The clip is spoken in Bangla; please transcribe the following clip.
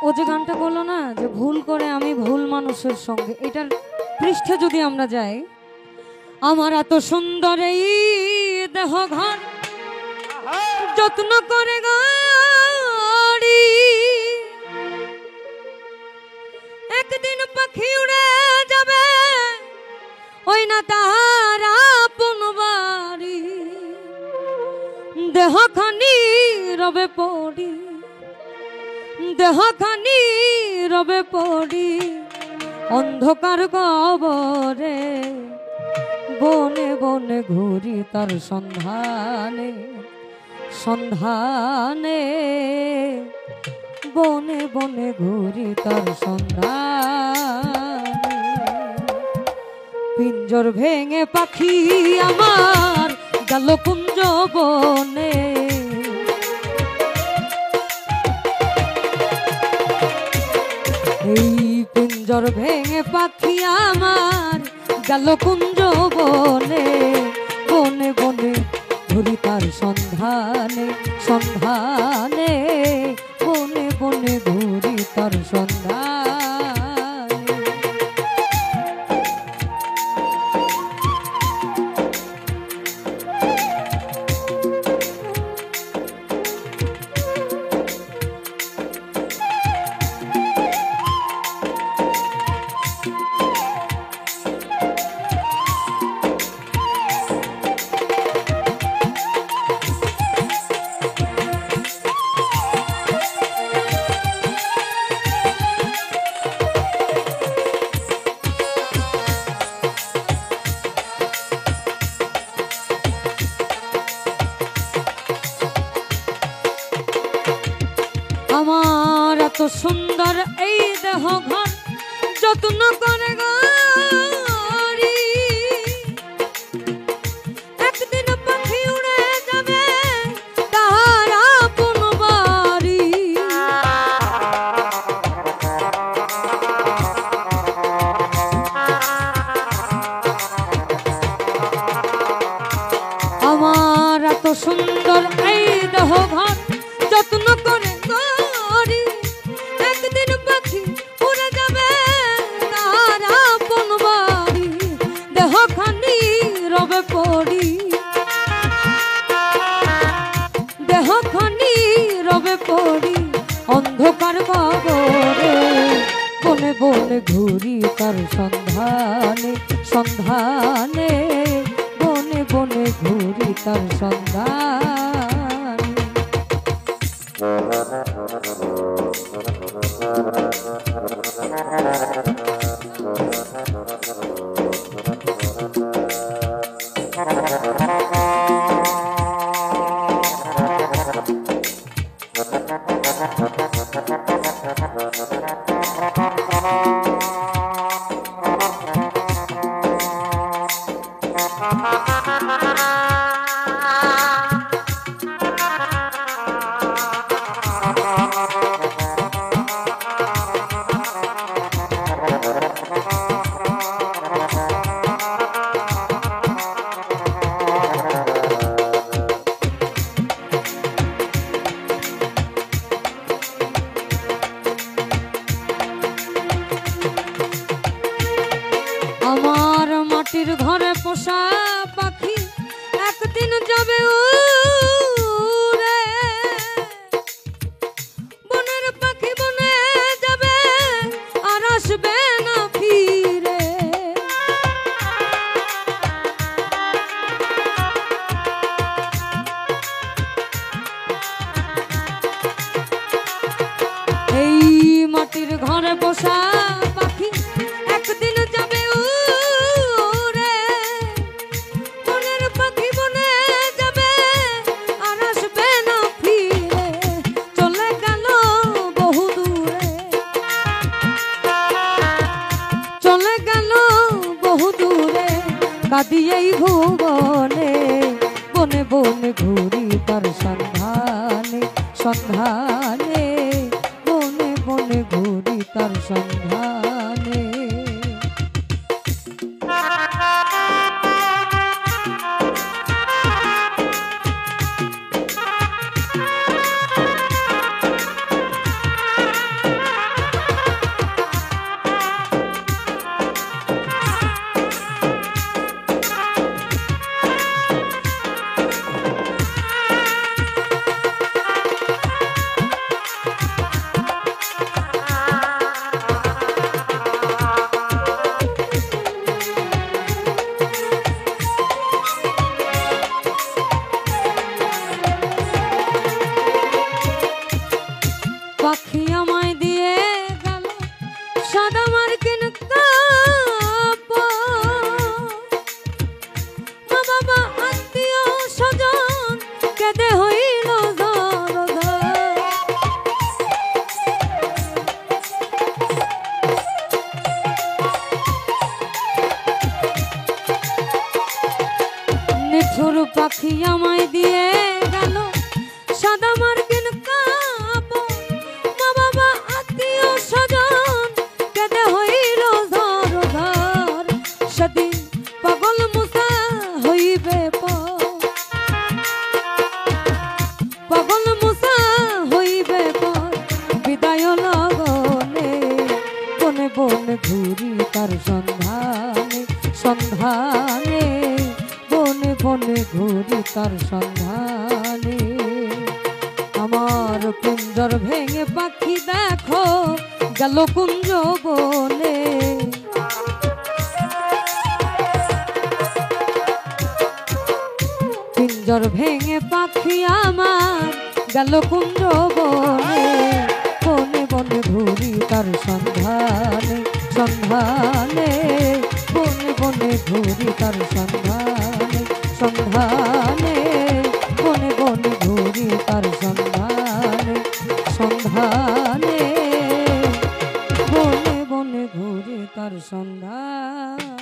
ও যে গানটা বললো না যে ভুল করে আমি ভুল মানুষের সঙ্গে, এটার পৃষ্ঠে যদি আমরা যাই, আমার এত সুন্দর এই দেহ ঘর যত্ন করে গাড়ি, একদিন পাখি উড়ে যাবে ওই না তাহার আপন বাড়ি, দেহখানি রবে পড়ি, দেহখানি রবে পড়ি অন্ধকার কবরে, বনে বনে ঘুরি তার সন্ধানে, সন্ধানে বনে বনে ঘুরি তার সন্ধানে। পিঞ্জর ভেঙে পাখি আমার গেল কুঞ্জ বনে, এই পিঞ্জর ভেঙে পাখি আমার গেল কুঞ্জ বনে, বনে বনে ঘুরি তার সন্ধানে, সন্ধানে বনে বনে ঘুরি তার সন্ধানে। আমার এত সুন্দর এই দেহ ঘর যত্ন করে গাড়ি, একদিন পাখি উড়ে যাবে তাহার আপন বাড়ি, আমার এত সুন্দর এই দেহ ঘর যত্ন করে গাড়ি, একদিন পাখি উড়ে যাবে তার আপন বাড়ি, দেহখানি রবে পড়ি, দেহখানি রবে পড়ি অন্ধকার কবরে, বনে বনে ঘুরি তার সন্ধানে, সন্ধানে বনে বনে ঘুরি তার সন্ধানে। আমার মাটির ঘরে পোষা পাখি একদিন যাবে উড়ে, বনের পাখি বনে যাবে আর আসবে না ফিরে, এই মাটির ঘরে পোষা পাখি একদিন যাবে উড়ে, বনের পাখি বনে যাবে আর আসবে না ফিরে, চলে গেল বহু দূরে, চলে গেল বহু দূরে কাঁদিয়েই ভুবনে, বনে বনে ঘুরি তার সন্ধানে, সন্ধানে বনে বনে ঘুরি তার সন্ধানে। পাখি আমায় দিয়ে গেল সাদা মার্কিন মা বাবা আত্মীয় স্বজন কেঁদে হইল নিঠুর পাখি আমায় দিয়ে গেল সাদা মার্কিন মা বাবা আত্মীয় স্বজন কেঁদে হইল ঝর সেদিন পাগল মুসা হইবে পাগল মুসা হইবে বিদায় লগনে বনে বনে ঘুরি তার সন্ধানে সন্ধানে বনে বনে ঘুরি তার সন্ধানে আমার কুঞ্জর ভেঙে পাখি দেখো গেল কুঞ্জ বনে কুঞ্জর ভেঙে পাখি আমার গেল কুঞ্জ বনে বনে বনে ঘুরি তার সন্ধানে সন্ধানে বনে বনে ঘুরি তার সন্ধানে সন্ধানে বনে বনে ঘুরি তার সন্ধানে সন্ধানে বনে বনে ঘুরি তার সন্ধান।